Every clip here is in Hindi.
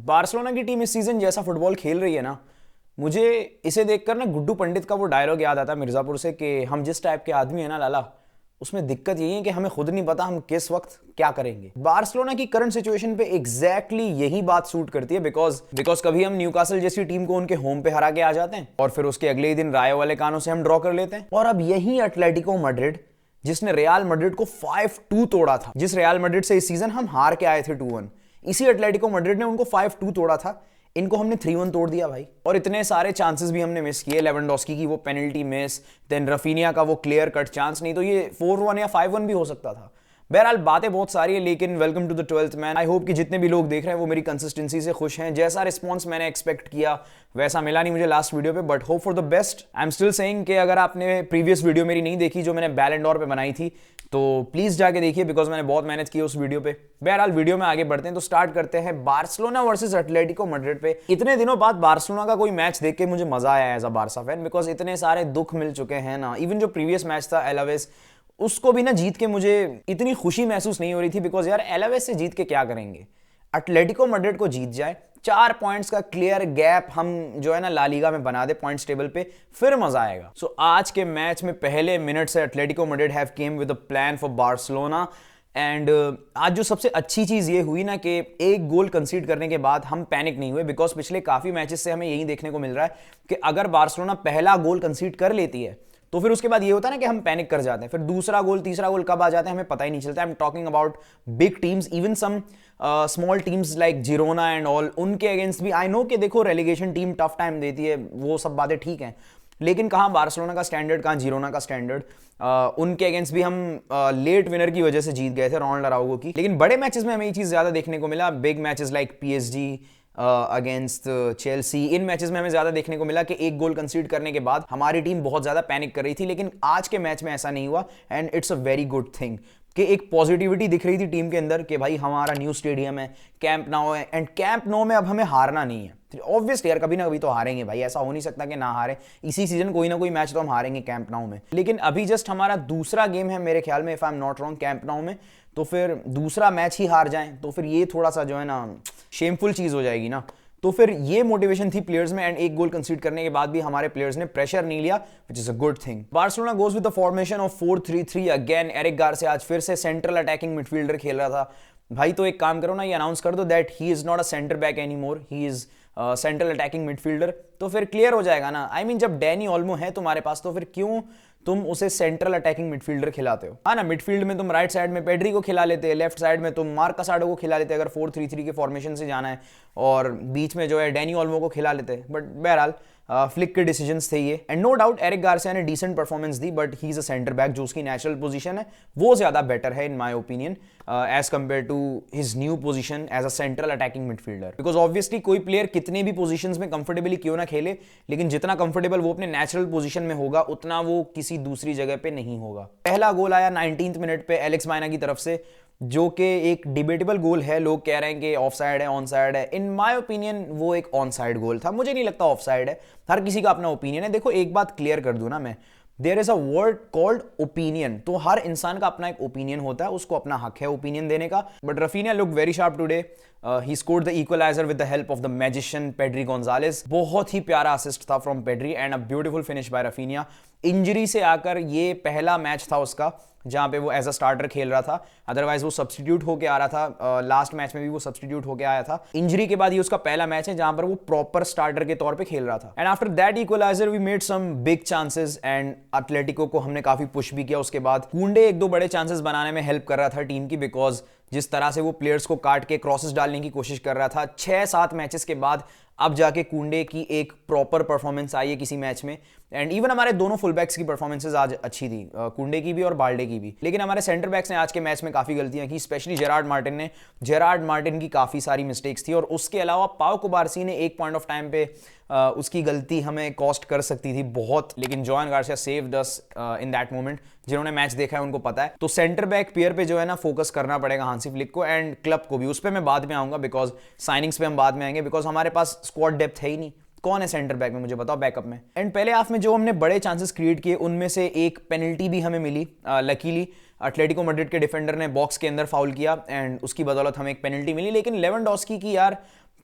बार्सिलोना की टीम इस सीजन जैसा फुटबॉल खेल रही है ना, मुझे इसे देखकर ना गुड्डू पंडित का वो डायलॉग याद आता है मिर्जापुर से कि हम जिस टाइप के आदमी है ना लाला, उसमें दिक्कत यही है कि हमें खुद नहीं पता हम किस वक्त क्या करेंगे। बार्सिलोना की करंट सिचुएशन पे एग्जैक्टली यही बात सूट करती है बिकॉज कभी हम न्यूकासल जैसी टीम को उनके होम पे हरा के आ जाते हैं और फिर उसके अगले ही दिन रायो वाले कानों से हम ड्रॉ कर लेते हैं। और अब यही एटलेटिको मैड्रिड जिसने रियल मैड्रिड को 5-2 तोड़ा था, जिस रियल मैड्रिड से इस सीजन हम हार के आए थे 2-1, इसी एटलेटिको मैड्रिड ने उनको 5-2 तोड़ा था। इनको हमने 3-1 तोड़ दिया भाई। और इतने सारे चांसेस भी हमने मिस किए, लेवेंडोस्की की वो पेनल्टी मिस, देन रफीनिया का वो क्लियर कट चांस, नहीं तो ये 4-1 या 5-1 भी हो सकता था। बहरहाल बातें बहुत सारी है, लेकिन welcome to the 12th man. I hope कि जितने भी लोग देख रहे हैं वो मेरी कंसिस्टेंसी से खुश हैं। जैसा रिस्पॉन्स मैंने एक्सपेक्ट किया वैसा मिला नहीं मुझे लास्ट वीडियो पे, but hope for the best. I am still saying कि अगर आपने प्रीवियस वीडियो मेरी नहीं देखी जो मैंने बैलन डोर पे बनाई थी, तो प्लीज जाके देखिए बिकॉज मैंने बहुत मेहनत की उस वीडियो पे। बहरहाल वीडियो में आगे बढ़ते हैं, तो स्टार्ट करते हैं बार्सिलोना वर्सेस एटलेटिको मैड्रिड पे। इतने दिनों बाद बार्सिलोना का कोई मैच देख के मुझे मजा आया as a Barca fan, because इतने सारे दुख मिल चुके हैं ना। इवन जो प्रीवियस मैच था एलावेस, उसको भी ना जीत के मुझे इतनी खुशी महसूस नहीं हो रही थी, बिकॉज यार एलावेस से जीत के क्या करेंगे। एटलेटिको मैड्रिड को जीत जाए, 4 पॉइंट्स का क्लियर गैप हम जो है ना ला लीगा में बना दे पॉइंट्स टेबल पे, फिर मजा आएगा। सो आज के मैच में पहले मिनट से Atletico Madrid have came with a plan for Barcelona. And आज जो सबसे अच्छी चीज ये हुई ना कि एक गोल कंसीड करने के बाद हम पैनिक नहीं हुए, बिकॉज पिछले काफी मैचेस से हमें यही देखने को मिल रहा है कि अगर बार्सिलोना पहला गोल कंसीड कर लेती है तो फिर उसके बाद ये होता है ना कि हम पैनिक कर जाते हैं, फिर दूसरा गोल तीसरा गोल कब आ जाते हैं हमें पता ही नहीं चलता। I am talking about big teams, even some small teams like Girona and all, उनके अगेंस्ट भी। आई नो कि देखो रेलीगेशन टीम टफ टाइम देती है, वो सब बातें ठीक हैं, लेकिन कहाँ बार्सिलोना का स्टैंडर्ड, कहाँ जिरोना का स्टैंडर्ड। उनके अगेंस्ट भी हम लेट विनर की वजह से जीत गए थे रोनाल्ड अराउगो की। लेकिन बड़े मैचेस में हमें ये चीज़ ज़्यादा देखने को मिला, big matches like PSG against Chelsea, इन मैचेस में हमें ज्यादा देखने को मिला कि एक गोल कंसीड करने के बाद हमारी टीम बहुत ज्यादा पैनिक कर रही थी। लेकिन आज के मैच में ऐसा नहीं हुआ and it's a very good thing कि एक पॉजिटिविटी दिख रही थी टीम के अंदर कि भाई हमारा न्यू स्टेडियम है, कैंप नाउ है, एंड कैंप नाउ में अब हमें हारना नहीं है। ऑब्वियसली यार कभी ना कभी तो हारेंगे भाई, ऐसा हो नहीं सकता कि ना हारे। इसी सीजन कोई ना कोई मैच तो हम हारेंगे कैंप नाउ में। लेकिन अभी जस्ट हमारा दूसरा गेम है मेरे ख्याल में, if I am not wrong, camp now में, तो फिर दूसरा मैच ही हार जाएं तो फिर ये थोड़ा सा जो है ना शेमफुल चीज हो जाएगी ना। तो फिर ये मोटिवेशन थी प्लेयर्स में, एंड एक गोल कंसीड करने के बाद भी हमारे प्लेयर्स ने प्रेशर नहीं लिया, which is a good thing. Barcelona goes with the formation of 4-3-3 again. Eric Garcia आज फिर से सेंट्रल अटैकिंग मिडफील्डर खेल रहा था। भाई तो एक काम करो ना, ये अनाउंस कर दो that he is not a centre back any more, he is central attacking midfielder, तो फिर क्लियर हो जाएगा ना। आई मीन जब डैनी ओल्मो है तुम्हारे पास तो फिर क्यों तुम उसे सेंट्रल अटैकिंग मिडफील्डर खिलाते हो। हाँ ना, मिडफील्ड में तुम राइट साइड में पेड्री को खिला लेते, लेफ्ट साइड में तुम मार्क कासाडो को खिला लेते अगर 4-3-3 के फॉर्मेशन से जाना है, और बीच में जो है डैनी ओल्मो को खिला लेते। बट बहरहाल फ्लिक के डिसीजंस थे ये, and no doubt Eric Garcia ने डिसेंट परफॉर्मेंस दी, but he is a centre back, जो उसकी नेचुरल पोजीशन है वो ज्यादा बेटर है in my opinion as compare to his new position as a central attacking midfielder. Because obviously कोई प्लेयर कितने भी पोजीशंस में कंफर्टेबली क्यों ना खेले, लेकिन जितना कंफर्टेबल वो अपने नेचुरल पोजीशन में होगा उतना वो किसी दूसरी जगह पे नहीं होगा। पहला गोल आया 19th मिनट पे एलेक्स माइना की तरफ से, जो कि एक डिबेटेबल गोल है। लोग कह रहे हैं कि ऑफ साइड है, ऑन साइड है। इन माय ओपिनियन वो एक ऑन साइड गोल था, मुझे नहीं लगता ऑफ साइड है। हर किसी का अपना ओपिनियन है। देखो एक बात क्लियर कर दूं ना मैं, there is a word called opinion, तो हर इंसान का अपना एक ओपिनियन होता है, उसको अपना हक है ओपिनियन देने का। But Raphinha look very sharp today, he scored the equaliser with the help of the magician Pedri Gonzalez. बहुत ही प्यारा असिस्ट था from Pedri and a beautiful finish by Raphinha. Injury से आकर ये पहला मैच था उसका जहां पे वो एज अ स्टार्टर खेल रहा था, अदरवाइज वो सब्स्टिट्यूट होके आ रहा था। लास्ट मैच में भी वो सब्स्टिट्यूट होके आया था। इंजरी के बाद ये उसका पहला मैच है जहां पर वो प्रॉपर स्टार्टर के तौर पे खेल रहा था। And after that equaliser we made some big chances and Atletico को हमने काफी पुश भी किया। उसके बाद कुंडे एक दो बड़े चांसेस बनाने में हेल्प कर रहा था टीम की, बिकॉज जिस तरह से वो प्लेयर्स को काट के क्रॉसेस डालने की कोशिश कर रहा था 6-7 मैचेस के बाद अब जाके कुंडे की एक प्रॉपर परफॉर्मेंस आई है किसी मैच में। एंड इवन हमारे दोनों फुल बैक्स की परफॉर्मेंसेज आज अच्छी थी, कुंडे की भी और बाल्डे की भी। लेकिन हमारे सेंटर बैक्स ने आज के मैच में काफी गलतियां की, स्पेशली जेरार्ड मार्टिन की काफी सारी मिस्टेक्स थी। और उसके अलावा पाउ कुबार्सी ने एक पॉइंट ऑफ टाइम पे उसकी गलती हमें कॉस्ट कर सकती थी बहुत, लेकिन Joan Garcia saved us in that moment. जिन्होंने मैच देखा है उनको पता है। तो सेंटर बैक पेयर पे जो है ना फोकस करना पड़ेगा हांसी फ्लिक को, एंड क्लब को भी। उस पर मैं बाद में आऊंगा, बिकॉज साइनिंग्स पे हम बाद में आएंगे, बिकॉज हमारे पास स्क्वाड डेप्थ है ही नहीं। कौन है सेंटर बैक में मुझे बताओ, बैकअप में। एंड पहले हाफ में जो हमने बड़े चांसेस क्रिएट किए उनमें से एक पेनल्टी भी हमें मिली। लकीली एटलेटिको मैड्रिड के डिफेंडर ने बॉक्स के अंदर फाउल किया एंड उसकी बदौलत हमें एक पेनल्टी मिली। लेकिन लेवेंडोस्की की यार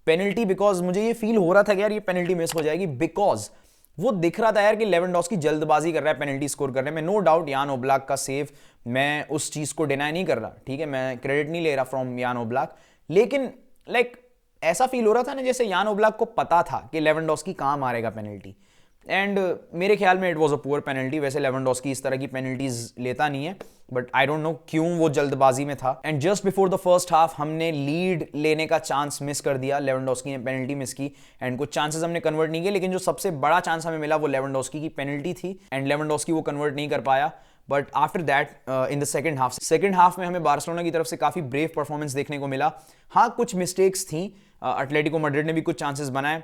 पेनल्टी, बिकॉज मुझे ये फील हो रहा था कि यार ये पेनल्टी मिस हो जाएगी, बिकॉज वो दिख रहा था यार कि लेवेंडोस्की जल्दबाजी कर रहा है पेनल्टी स्कोर करने में। नो डाउट यान ओब्लाक का सेव, मैं उस चीज को डिनाई नहीं कर रहा, ठीक है, मैं क्रेडिट नहीं ले रहा फ्रॉम यान ओब्लाक, लेकिन लाइक ऐसा फील हो रहा था ना जैसे यान ओब्लाक को पता था कि लेवेंडोस्की कहां मारेगा पेनल्टी, एंड मेरे ख्याल में it was a poor penalty. वैसे लेवेंडोस्की इस तरह की पेनल्टीज लेता नहीं है, बट आई डोंट नो क्यों वो जल्दबाजी में था। And just before the first half हमने लीड लेने का चांस मिस कर दिया, लेवेंडोस्की ने पेनल्टी मिस की, एंड कुछ चांसेस हमने कन्वर्ट नहीं किए, लेकिन जो सबसे बड़ा चांस हमें मिला वो लेवेंडोस्की की पेनल्टी थी, एंड लेवेंडोस्की वो कन्वर्ट नहीं कर पाया। But after that in the second half में हमें बार्सिलोना की तरफ से काफी ब्रेव परफॉर्मेंस देखने को मिला। हाँ, कुछ मिस्टेक्स थी, एटलेटिको मैड्रिड ने भी कुछ चांसेस बनाए,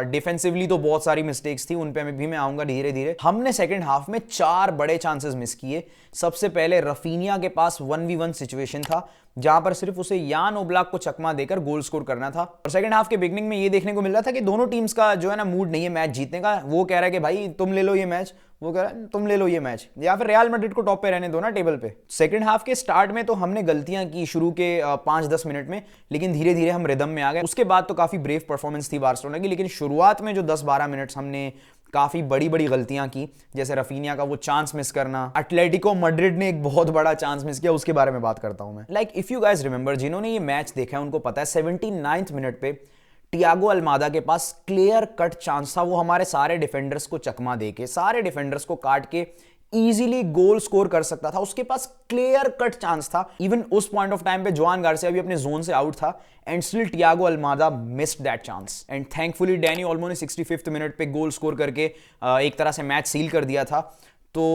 डिफेंसिवली तो बहुत सारी मिस्टेक्स थी, उन पे भी मैं आऊंगा धीरे धीरे। हमने सेकंड हाफ में 4 बड़े चांसेस मिस किए। सबसे पहले रफीनिया के पास 1v1 सिचुएशन था जहां पर सिर्फ उसे यान ओब्लाक को चकमा देकर गोल स्कोर करना था, और सेकंड हाफ के बिगनिंग में ये देखने को मिल रहा था कि दोनों टीम्स का जो है ना मूड नहीं है मैच जीतने का। वो कह रहा है कि भाई तुम ले लो ये मैच, वो कह रहा है तुम ले लो ये मैच, या फिर रियल मैड्रिड को टॉप पे रहने दो ना टेबल पे। सेकंड हाफ के स्टार्ट में तो हमने गलतियां की शुरू के 5-10 मिनट में, लेकिन धीरे धीरे हम रिदम में आ गए। उसके बाद तो काफी ब्रेव परफॉर्मेंस थी बार्सिलोना की, लेकिन शुरुआत में जो 10-12 मिनट्स हमने काफी बड़ी बड़ी गलतियां की, जैसे रफीनिया का वो चांस मिस करना, एटलेटिको मैड्रिड ने एक बहुत बड़ा चांस मिस किया, उसके बारे में बात करता हूं मैं। Like if you guys remember, जिन्होंने ये मैच देखा है उनको पता है 79th मिनट पे टियागो अल्मादा के पास क्लियर कट चांस था, वो हमारे सारे डिफेंडर्स को चकमा देके, सारे डिफेंडर्स को काट के इजीली गोल स्कोर कर सकता था। उसके पास क्लियर कट चांस था। इवन उस पॉइंट ऑफ टाइम पे जोआन गार्सिया भी अपने जोन से आउट था, and still Tiago Almada missed that chance, and thankfully Dani Olmo ने 65th मिनट पे गोल स्कोर करके एक तरह से मैच सील कर दिया था। तो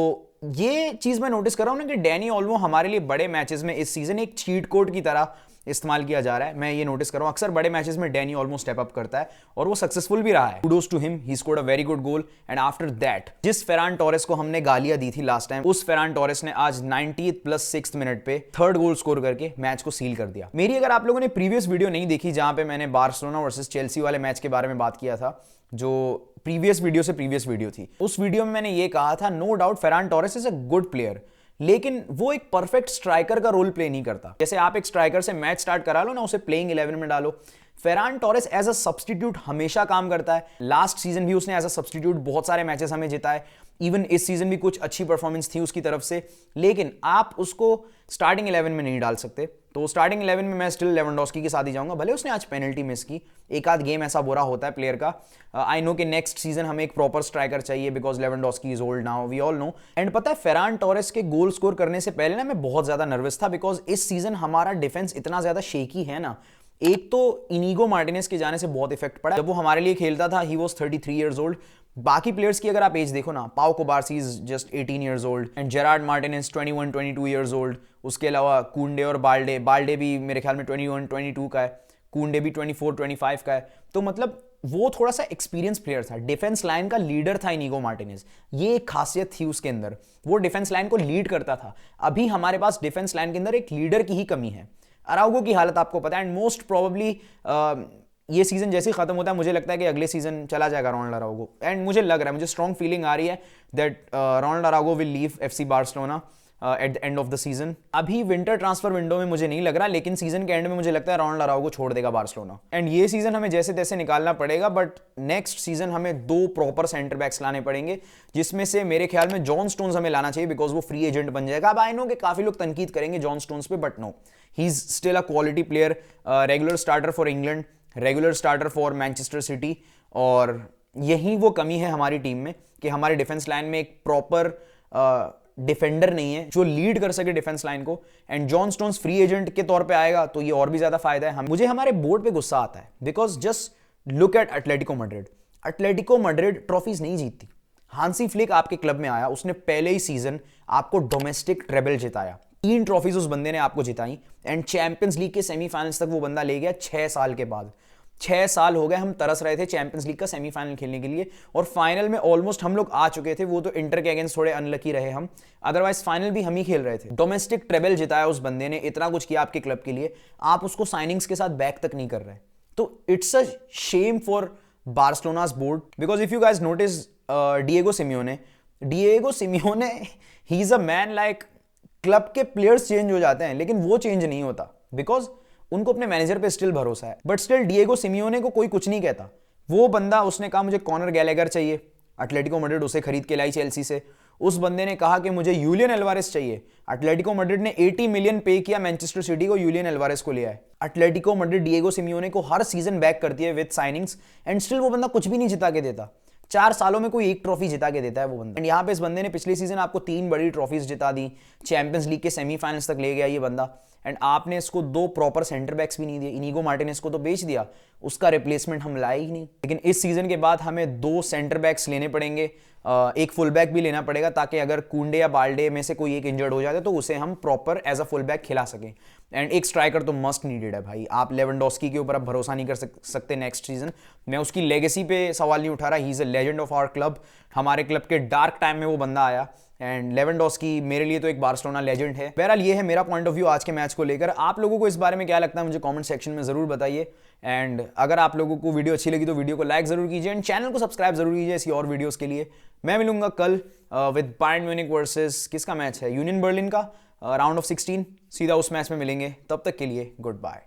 ये चीज मैं नोटिस कर रहा हूं ना कि डैनी ओल्मो हमारे लिए बड़े मैचेस में इस सीजन एक चीट कोड की तरह इस्तेमाल किया जा रहा है। मैं ये नोटिस कर रहा हूं, अक्सर बड़े मैचेस में डैनी ऑलमोस्ट स्टेप अप करता है और वो सक्सेसफुल भी रहा है। Kudos to him, he scored a very good goal. And after that जिस फेरान टोरेस को हमने गालियां दी थी लास्ट टाइम, उस फेरान टोरेस ने आज 90th + 6th मिनट पे थर्ड गोल स्कोर करके मैच को सील कर दिया। मेरी अगर आप लोगों ने प्रीवियस वीडियो नहीं देखी जहां पे मैंने बार्सिलोना वर्सेस चेल्सी वाले मैच के बारे में बात किया था, जो प्रीवियस वीडियो थी, उस वीडियो में मैंने ये कहा था, no doubt Ferran Torres is a good player, लेकिन वो एक परफेक्ट स्ट्राइकर का रोल प्ले नहीं करता। जैसे आप एक स्ट्राइकर से मैच स्टार्ट करा लो ना, उसे प्लेइंग 11 में डालो, Ferran Torres as a substitute हमेशा काम करता है। लास्ट सीजन भी उसने एज अ सब्स्टिट्यूट बहुत सारे मैचेस हमें जिताए, इवन इस सीजन भी कुछ अच्छी परफॉर्मेंस थी उसकी तरफ से, लेकिन आप उसको स्टार्टिंग 11 में नहीं डाल सकते। तो स्टार्टिंग 11 में मैं स्टिल लेवेंडोस्की के साथ ही जाऊंगा, भले उसने आज पेनल्टी मिस की, एक आध गेम ऐसा बुरा होता है प्लेयर का। आई नो कि नेक्स्ट सीजन हमें एक प्रॉपर स्ट्राइकर चाहिए because Lewandowski is old now, we all know. And पता है फेरान टोरेस के गोल स्कोर करने से पहले ना मैं बहुत ज्यादा नर्वस था, बिकॉज इस सीजन हमारा डिफेंस इतना ज्यादा शेकी है ना। एक तो इनिगो मार्टिनेज के जाने से बहुत इफेक्ट पड़ा। जब वो हमारे लिए खेलता था ही वॉज 33 ईयर्स ओल्ड। बाकी प्लेयर्स की अगर आप एज देखो ना, Pau Cubarsi is just 18 years old and Gerard Martinez 21-22 years old. उसके अलावा कुंडे और बाल्डे भी मेरे ख्याल में 21-22 का है, कुंडे भी 24-25 का है। तो मतलब वो थोड़ा सा एक्सपीरियंस प्लेयर था, डिफेंस लाइन का लीडर था इनिगो मार्टिनेज। ये एक खासियत थी उसके अंदर, वो डिफेंस लाइन को लीड करता था। अभी हमारे पास डिफेंस लाइन के अंदर एक लीडर की ही कमी है। अराउगो की हालत आपको पता है, एंड मोस्ट प्रोबेबली ये सीजन जैसे ही खत्म होता है मुझे लगता है कि अगले सीजन चला जाएगा रोनाल्ड अराउगो। एंड मुझे लग रहा है, मुझे स्ट्रॉन्ग फीलिंग आ रही है that Ronald Araujo will leave FC Barcelona at the end of the season. अभी विंटर ट्रांसफर विंडो में मुझे नहीं लग रहा, लेकिन सीजन के एंड में मुझे लगता है रोनाल्ड अराउगो छोड़ देगा बार्सिलोना। एंड ये सीजन हमें जैसे तैसे निकालना पड़ेगा, बट नेक्स्ट सीजन हमें 2 प्रॉपर सेंटर बैक्स लाने पड़ेंगे, जिसमें से मेरे ख्याल में जॉन स्टोन्स हमें लाना चाहिए बिकॉज वो फ्री एजेंट बन जाएगा। अब आई नो कि काफी लोग तनकीद करेंगे जॉन स्टोन्स पे, but no, he is still a quality player, regular starter for England, regular starter for Manchester City. और यही वो कमी है हमारी टीम में कि हमारी डिफेंस लाइन में एक प्रॉपर डिफेंडर नहीं है जो लीड कर सके डिफेंस लाइन को। And John stones free agent के तौर पे आएगा तो ये और भी ज्यादा फायदा है। मुझे हमारे बोर्ड पे गुस्सा आता है because just look at Atletico Madrid trophies नहीं जीतती। हांसी फ्लिक आपके क्लब में आया, उसने पहले ही सीजन आपको डोमेस्टिक ट्रेबल जिताया, 3 ट्रॉफीज उस बंदे ने आपको जिताई, एंड चैंपियंस लीग के सेमीफाइनल्स तक वो बंदा ले गया 6 साल के बाद। 6 साल हो गए हम तरस रहे थे चैंपियंस लीग का सेमीफाइनल खेलने के लिए, और फाइनल में ऑलमोस्ट हम लोग आ चुके थे। वो तो इंटर के अगेंस्ट थोड़े अनलकी रहे हम, अदरवाइज फाइनल भी हम ही खेल रहे थे। डोमेस्टिक ट्रेबल जिताया उस बंदे ने, इतना कुछ किया आपके क्लब के लिए, आप उसको साइनिंग्स के साथ बैक तक नहीं कर रहे। तो it's a shame for Barcelona's board because if you guys notice Diego Simeone he is a man, like club के प्लेयर्स चेंज हो जाते हैं लेकिन वो चेंज नहीं होता बिकॉज उनको अपने मैनेजर पे स्टिल भरोसा है, बट स्टिल डिएगो सिमियोने को कोई कुछ नहीं कहता। वो बंदा, उसने कहा मुझे कॉनर गैलेगर चाहिए, एटलेटिको मैड्रिड उसे खरीद के लाई चेल्सी से। उस बंदे ने कहा कि मुझे यूलियन एल्वारेस चाहिए, एटलेटिको मैड्रिड ने 80 मिलियन पे किया मैनचेस्टर सिटी को, यूलियन एल्वारेस को लिया है। एटलेटिको मैड्रिड डिएगो सिमियोने को हर सीजन बैक करती है विद साइनिंग्स, एंड स्टिल वो बंदा कुछ भी नहीं जिता के देता। 4 सालों में कोई एक ट्रॉफी जिता के देता है वो बंदा। एंड यहाँ पे इस बंदे ने पिछले सीजन आपको 3 बड़ी ट्रॉफीज जिता दी, चैंपियंस लीग के सेमीफाइनल्स तक ले गया ये बंदा, एंड आपने इसको 2 प्रॉपर सेंटर बैक्स भी नहीं दिए। इनीगो मार्टिनेज को तो बेच दिया, उसका रिप्लेसमेंट हम लाए ही नहीं। लेकिन इस सीजन के बाद हमें 2 सेंटर बैक्स लेने पड़ेंगे, एक फुल बैक भी लेना पड़ेगा, ताकि अगर कुंडे या बाल्डे में से कोई एक इंजर्ड हो जाए तो उसे हम proper as a full back खिला सकें। एंड एक स्ट्राइकर तो मस्ट नीडेड है भाई। आप लेवेंडोस्की के ऊपर अब भरोसा नहीं कर सकते नेक्स्ट सीजन। मैं उसकी लेगेसी पे सवाल नहीं उठा रहा, he is a legend of our club. हमारे क्लब के डार्क टाइम में वो बंदा आया, एंड लेवेंडोस्की मेरे लिए तो एक बार्सिलोना लेजेंड है। बहरहाल ये है मेरा पॉइंट ऑफ व्यू आज के मैच को लेकर। आप लोगों को इस बारे में क्या लगता है मुझे कमेंट सेक्शन में जरूर बताइए। एंड अगर आप लोगों को वीडियो अच्छी लगी तो वीडियो को लाइक जरूर कीजिए, एंड चैनल को सब्सक्राइब जरूर कीजिए ऐसी और वीडियोस के लिए। मैं मिलूंगा कल विद बायर्न म्यूनिख वर्सेस किसका मैच है, यूनियन बर्लिन का, राउंड ऑफ 16। सीधा उस मैच में मिलेंगे। तब तक के लिए गुड बाय।